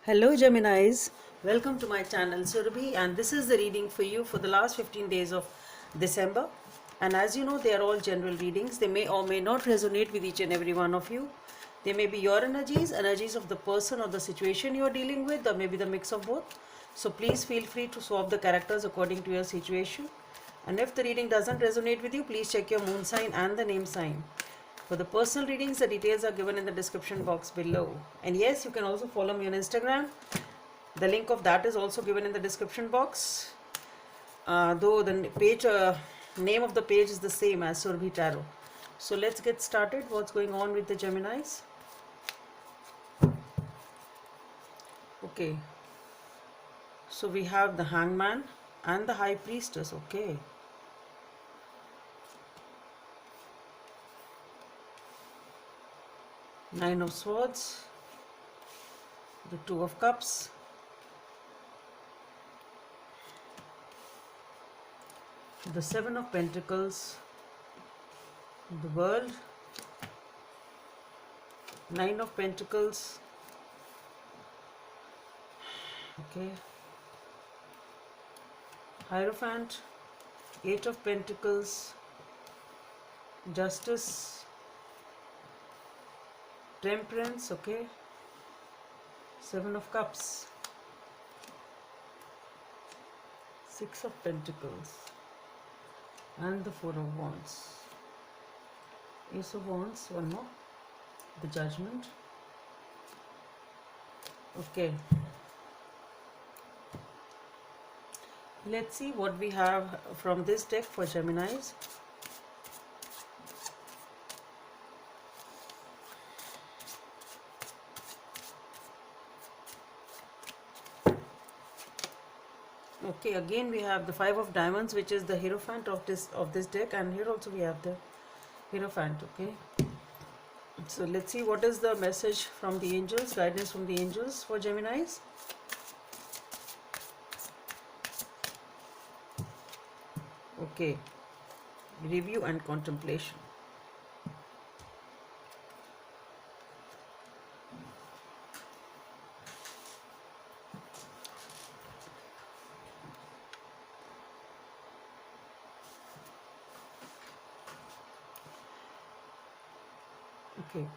Hello Geminis, welcome to my channel Surabhi, and this is the reading for you for the last 15 days of December. And as you know, they are all general readings. They may or may not resonate with each and every one of you. They may be your energies of the person or the situation you are dealing with, or maybe the mix of both. So please feel free to swap the characters according to your situation. And if the reading doesn't resonate with you, please check your moon sign and the name sign. For the personal readings, the details are given in the description box below. And yes, you can also follow me on Instagram. The link of that is also given in the description box. Though the page name of the page is the same as Surabhi Tarot. So let's get started. What's going on with the Geminis? Okay. So we have the Hangman and the High Priestess. Okay. Nine of Swords, the Two of Cups, the Seven of Pentacles, the World, Nine of Pentacles, okay, Hierophant, Eight of Pentacles, Justice, Temperance, okay, Seven of Cups, Six of Pentacles, and the Four of Wands. Ace of Wands, one more, the Judgment. Okay, let's see what we have from this deck for Geminis. Okay, again we have the Five of Diamonds, which is the Hierophant of this deck, and here also we have the Hierophant. Okay, so let's see what is the message from the angels, guidance from the angels for Geminis. Okay, review and contemplation. Okay,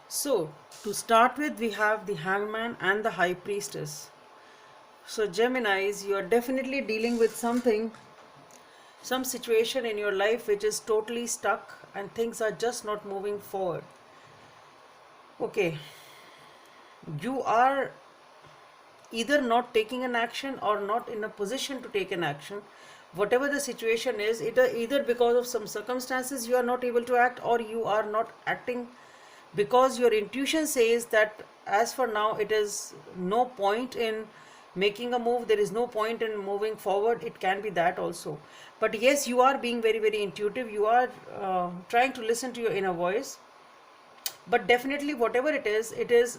so to start with, we have the Hangman and the High Priestess. So Geminis, you are definitely dealing with something, some situation in your life which is totally stuck and things are just not moving forward. Okay, you are either not taking an action or not in a position to take an action. Whatever the situation is, either because of some circumstances you are not able to act, or you are not acting because your intuition says that as for now it is no point in making a move, there is no point in moving forward. It can be that also, but yes, you are being very very intuitive. You are trying to listen to your inner voice, but definitely whatever it is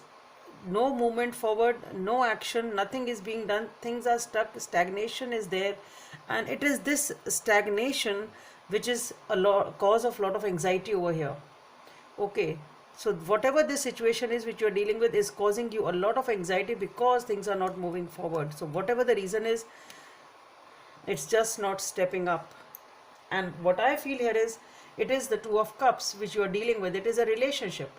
no movement forward, no action, nothing is being done, things are stuck, stagnation is there, and it is this stagnation which is cause of lot of anxiety over here. Okay, so whatever this situation is which you are dealing with is causing you a lot of anxiety because things are not moving forward. So whatever the reason is, it's just not stepping up. And what I feel here is, it is the Two of Cups which you are dealing with. It is a relationship.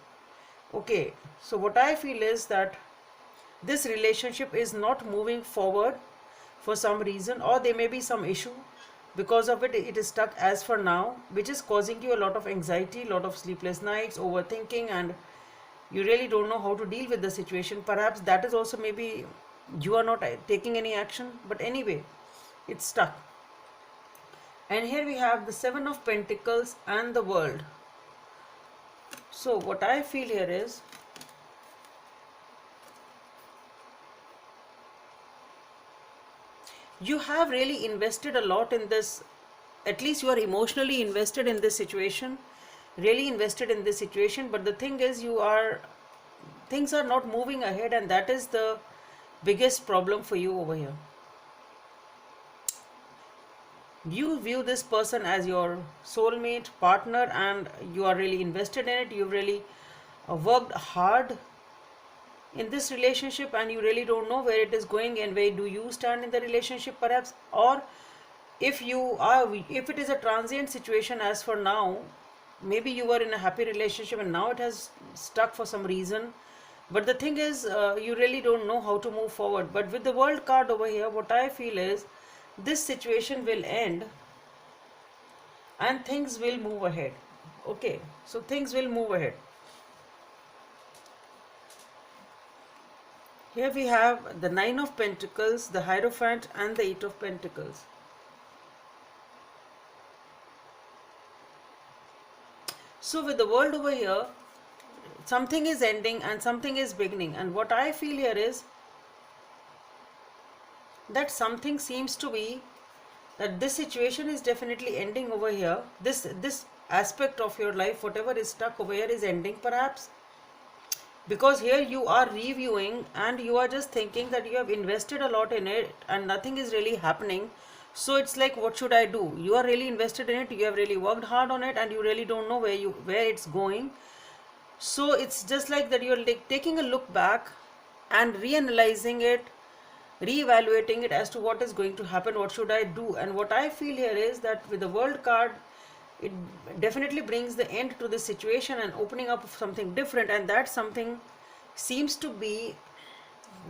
Okay, so what I feel is that this relationship is not moving forward for some reason, or there may be some issue. Because of it, it is stuck as for now, which is causing you a lot of anxiety, lot of sleepless nights, overthinking, and you really don't know how to deal with the situation. Perhaps that is also, maybe you are not taking any action, but anyway, it's stuck. And here we have the Seven of Pentacles and the World. So what I feel here is, you have really invested a lot in this. At least you are emotionally invested in this situation, really invested in this situation, but the thing is, things are not moving ahead, and that is the biggest problem for you over here. You view this person as your soulmate, partner, and you are really invested in it. You've really worked hard in this relationship and you really don't know where it is going and where do you stand in the relationship perhaps, or if it is a transient situation as for now, maybe you were in a happy relationship and now it has stuck for some reason, but the thing is, you really don't know how to move forward. But with the world card over here, what I feel is this situation will end and things will move ahead. Okay, so things will move ahead. Here we have the Nine of Pentacles, the Hierophant and the Eight of Pentacles. So with the world over here, something is ending and something is beginning, and what I feel here is that something seems to be that this situation is definitely ending over here. This aspect of your life, whatever is stuck over here, is ending perhaps, because here you are reviewing and you are just thinking that you have invested a lot in it and nothing is really happening. So it's like, what should I do? You are really invested in it, you have really worked hard on it, and you really don't know where it's going. So it's just like that you're like taking a look back and reanalyzing it, reevaluating it as to what is going to happen, what should I do. And what I feel here is that with the World card, it definitely brings the end to this situation and opening up of something different, and that something seems to be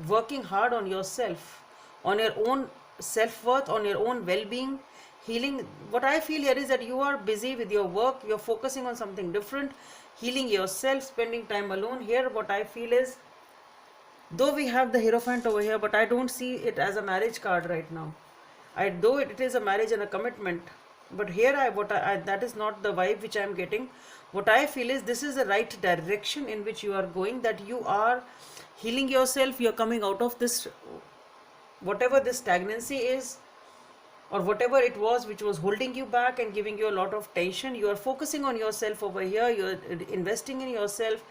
working hard on yourself, on your own self-worth, on your own well-being, healing. What I feel here is that you are busy with your work, you're focusing on something different, healing yourself, spending time alone. Here what I feel is, though we have the Hierophant over here, but I don't see it as a marriage card right now. Though it is a marriage and a commitment, but here that is not the vibe which I am getting. What I feel is this is the right direction in which you are going, that you are healing yourself, you are coming out of this, whatever this stagnancy is, or whatever it was which was holding you back and giving you a lot of tension. You are focusing on yourself over here, you are investing in yourself.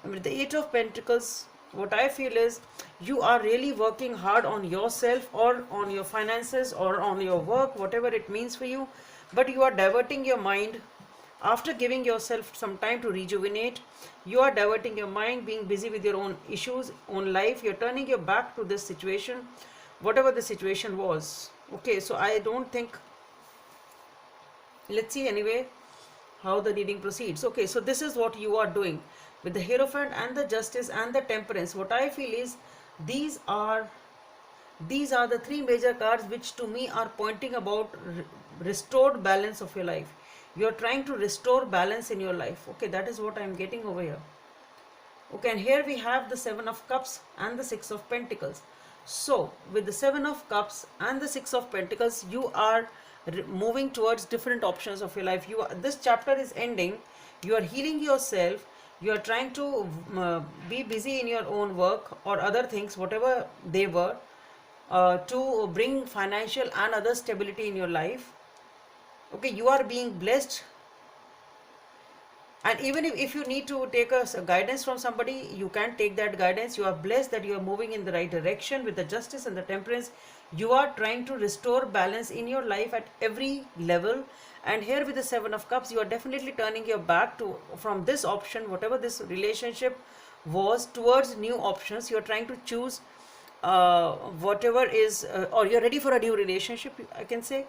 And with the Eight of Pentacles, what I feel is you are really working hard on yourself, or on your finances, or on your work, whatever it means for you. But you are diverting your mind after giving yourself some time to rejuvenate. You are diverting your mind, being busy with your own issues, own life. You're turning your back to this situation, whatever the situation was. Okay, so I don't think, let's see anyway how the reading proceeds. Okay, so this is what you are doing with the Hierophant and the Justice and the Temperance. What I feel is these are the three major cards which to me are pointing about restored balance of your life. You are trying to restore balance in your life. Okay, that is what I am getting over here. Okay, and here we have the Seven of Cups and the Six of Pentacles. So with the Seven of Cups and the Six of Pentacles, you are moving towards different options of your life. This chapter is ending, you are healing yourself, you are trying to be busy in your own work or other things, whatever they were, to bring financial and other stability in your life. Okay, you are being blessed, and even if you need to take a guidance from somebody, you can take that guidance. You are blessed that you are moving in the right direction. With the Justice and the Temperance, you are trying to restore balance in your life at every level. And here with the Seven of Cups, you are definitely turning your back from this option, whatever this relationship was, towards new options. You are trying to choose whatever is, or you're ready for a new relationship, I can say.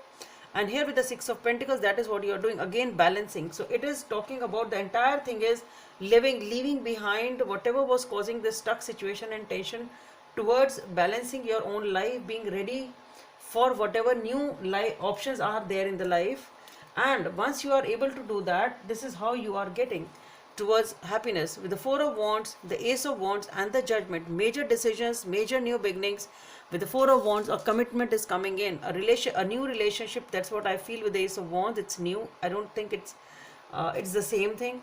And here with the Six of Pentacles, that is what you are doing, again balancing. So it is talking about, the entire thing is leaving behind whatever was causing this stuck situation and tension, towards balancing your own life, being ready for whatever new options are there in the life. And once you are able to do that, this is how you are getting towards happiness. With the Four of Wands, the Ace of Wands and the Judgment, major decisions, major new beginnings. With the Four of Wands, a commitment is coming in, a new relationship. That's what I feel with the Ace of Wands. It's new. I don't think it's the same thing.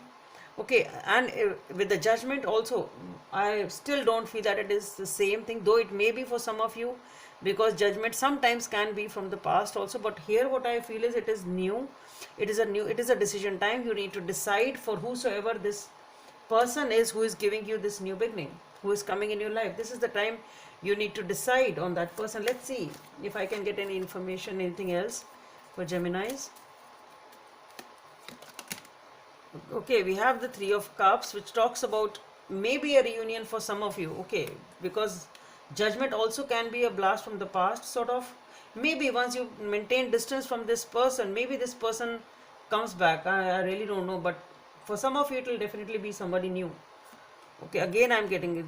Okay, and with the Judgment also, I still don't feel that it is the same thing, though it may be for some of you, because Judgment sometimes can be from the past also. But here what I feel is it is new. It is a decision time. You need to decide for whosoever this person is who is giving you this new beginning, who is coming in your life. This is the time you need to decide on that person. Let's see if I can get any information, anything else for Geminis. Okay, we have the Three of Cups, which talks about maybe a reunion for some of you, okay, because judgment also can be a blast from the past, sort of. Maybe once you maintain distance from this person, maybe this person comes back. I really don't know, but for some of you, it will definitely be somebody new. Okay, again I'm getting it.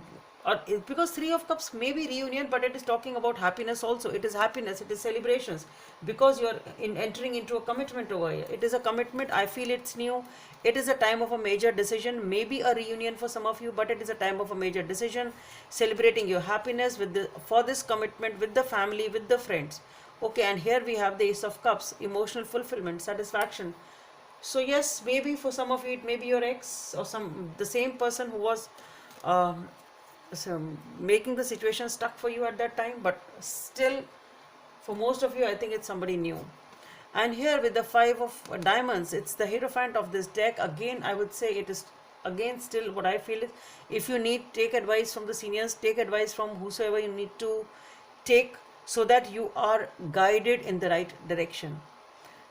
Because Three of Cups may be reunion, but it is talking about happiness also. It is happiness, it is celebrations, because you are entering into a commitment over here. It is a commitment. I feel it's new. It is a time of a major decision, maybe a reunion for some of you, but it is a time of a major decision, celebrating your happiness with for this commitment with the family, with the friends. Okay, and here we have the Ace of Cups, emotional fulfillment, satisfaction. So yes, maybe for some of you it may be your ex or the same person who was um, making the situation stuck for you at that time, but still for most of you I think it's somebody new. And here with the Five of Diamonds, it's the Hierophant of this deck. Again, I would say it is again still what I feel is, if you need, take advice from the seniors, take advice from whosoever you need to take, so that you are guided in the right direction.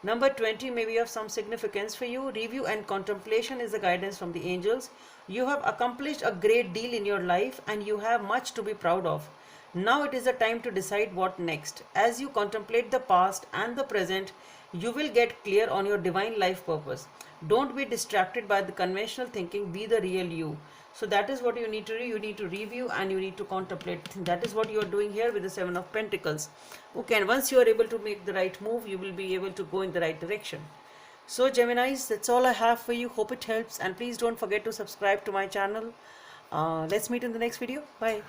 Number 20 may be of some significance for you. Review and contemplation is the guidance from the angels. You have accomplished a great deal in your life and you have much to be proud of. Now it is a time to decide what next. As you contemplate the past and the present, you will get clear on your divine life purpose. Don't be distracted by the conventional thinking, be the real you. So that is what you need to do. You need to review and you need to contemplate. That is what you are doing here with the Seven of Pentacles. Okay, and once you are able to make the right move, you will be able to go in the right direction. So Geminis, that's all I have for you. Hope it helps, and please don't forget to subscribe to my channel. Let's meet in the next video. Bye.